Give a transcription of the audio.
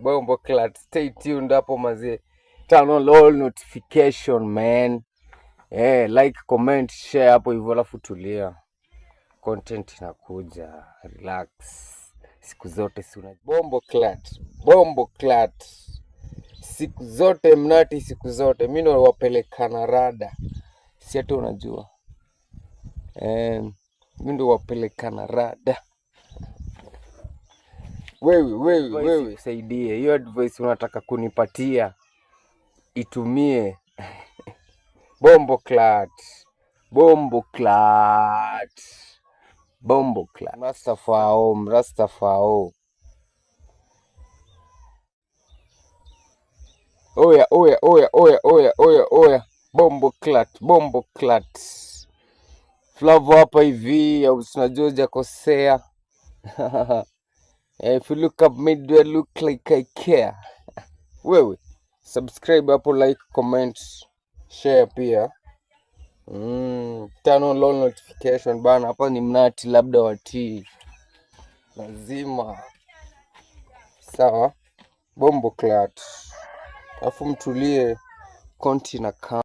Bombo clat. Stay tuned hapo mazee. Turn on all notification man. Like, comment, share hapo hivyo, alafu tulia. Content inakuja. Relax. Siku zote si una Bombo clat. Siku zote mnati, siku zote mimi ndo wapelekana rada. Si hata unajua. Mimi ndo wapelekana rada. Wewe saidie. Hiyo advice unataka kunipatia itumie. Bombo clat. Rastafao. Oya. Bombo clat. Flavo hapa hivi, usinajua hujakosea. If you look up me, do I look like I care? Wewe subscribe hapo, like, comment, share pia. Turn on all notification bana. Hapa ni mnati labda watii. Lazima. Sawa. Bombo clat. Afu mtulie konti na